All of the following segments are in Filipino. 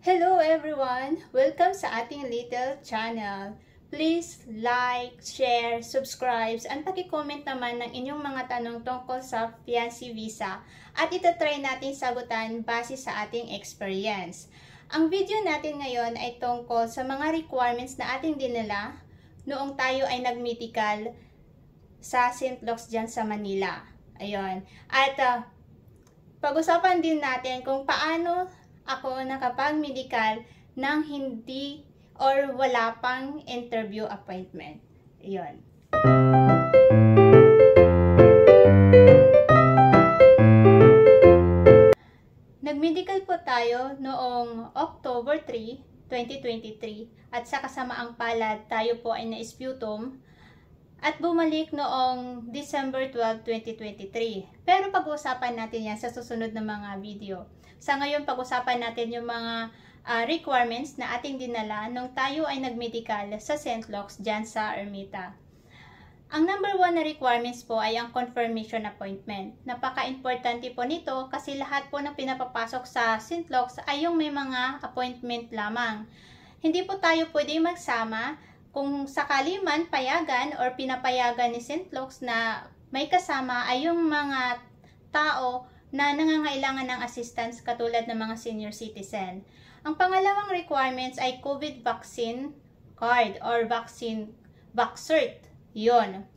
Hello everyone! Welcome sa ating little channel. Please like, share, subscribe, and paki-comment naman ng inyong mga tanong tungkol sa fiancé visa at itatry natin sagutan base sa ating experience. Ang video natin ngayon ay tungkol sa mga requirements na ating dinala noong tayo ay nag-medical sa St. Luke's dyan sa Manila. Ayun. At pag-usapan din natin kung paano ako nakapag-medical nang hindi or wala pang interview appointment. Ayun. Nag-medical po tayo noong October 3, 2023 at sa kasamaang palad tayo po ay na-sputum at bumalik noong December 12, 2023. Pero pag-uusapan natin yan sa susunod na mga video. Sa ngayon, pag-usapan natin yung mga requirements na ating dinala nung tayo ay nag-medical sa St. Luke's dyan sa Ermita. Ang number 1 na requirements po ay ang confirmation appointment. Napaka-importante po nito kasi lahat po ng pinapapasok sa St. Luke's ay yung may mga appointment lamang. Hindi po tayo pwede magsama kung sakali man payagan or pinapayagan ni St. Luke's na may kasama ay yung mga tao na nangangailangan ng assistance katulad ng mga senior citizen. Ang pangalawang requirements ay COVID vaccine card or vaccine cert. Yun.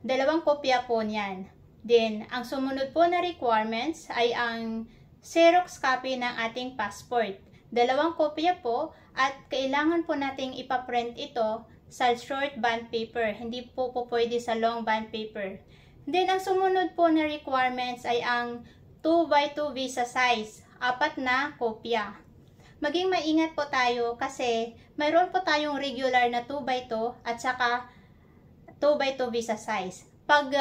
2 kopya po niyan. Then, ang sumunod po na requirements ay ang Xerox copy ng ating passport. 2 kopya po at kailangan po nating ipaprint ito sa short bond paper. Hindi po pwede sa long bond paper. Then, ang sumunod po na requirements ay ang 2x2 visa size, 4 na kopya. Maging maingat po tayo kasi mayroon po tayong regular na 2x2 at saka 2x2 visa size. Pag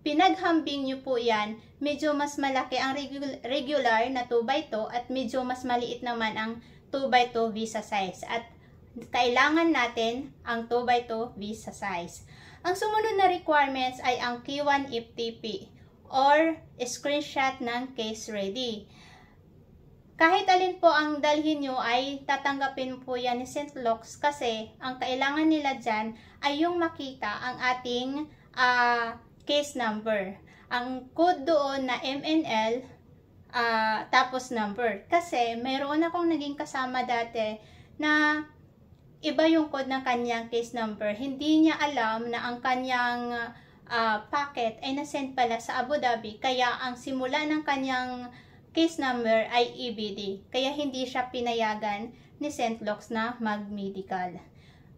pinaghambing nyo po yan, medyo mas malaki ang regular na 2x2 at medyo mas maliit naman ang 2x2 visa size. At kailangan natin ang 2x2 visa size. Ang sumunod na requirements ay ang K1 FTP or screenshot ng case ready. Kahit alin po ang dalhin nyo ay tatanggapin po yan ni St. Luke's kasi ang kailangan nila dyan ay yung makita ang ating case number. Ang code doon na MNL tapos number. Kasi mayroon akong naging kasama dati na iba yung code ng kanyang case number. Hindi niya alam na ang kanyang packet ay nasend pala sa Abu Dhabi. Kaya ang simula ng kanyang case number ay EBD. Kaya hindi siya pinayagan ni St. Luke's na mag-medical.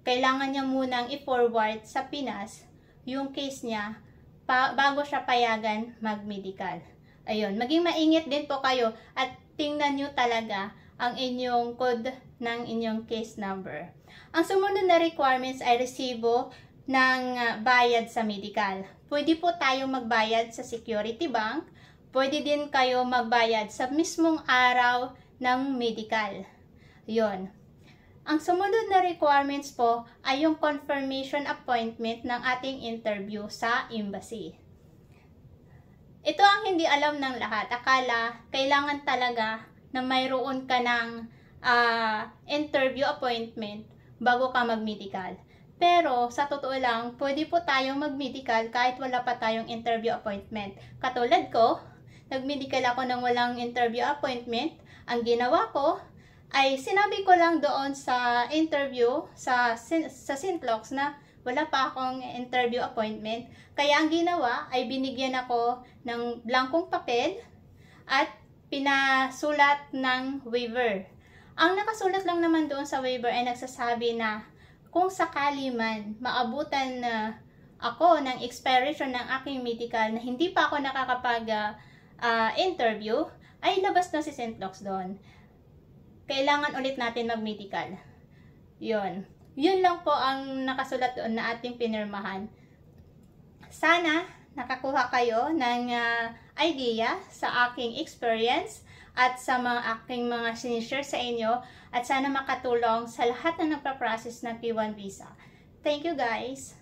Kailangan niya munang i-forward sa Pinas yung case niya bago siya payagan mag-medical. Ayun, maging maingat din po kayo at tingnan nyo talaga ang inyong code ng inyong case number. Ang sumunod na requirements ay resibo ng bayad sa medical. Pwede po tayong magbayad sa Security Bank. Pwede din kayo magbayad sa mismong araw ng medical. Yun. Ang sumunod na requirements po ay yung confirmation appointment ng ating interview sa embassy. Ito ang hindi alam ng lahat. Akala kailangan talaga na mayroon ka ng interview appointment bago ka mag-medical. Pero sa totoo lang, pwede po tayong mag-medical kahit wala pa tayong interview appointment. Katulad ko, nag-medical ako nang walang interview appointment. Ang ginawa ko ay sinabi ko lang doon sa interview sa St. Luke's na wala pa akong interview appointment. Kaya ang ginawa ay binigyan ako ng blankong papel at pinasulat ng waiver. Ang nakasulat lang naman doon sa waiver ay nagsasabi na kung sakali man maabutan na ako ng expiration ng aking medical na hindi pa ako nakakapag-interview, ay labas na si St. Luke's doon. Kailangan ulit natin mag-medical. Yun. Yun lang po ang nakasulat doon na ating pinirmahan. Sana nakakuha kayo ng idea sa aking experience at sa aking mga sinishare sa inyo at sana makatulong sa lahat na nagpa-process ng K1 visa. Thank you guys!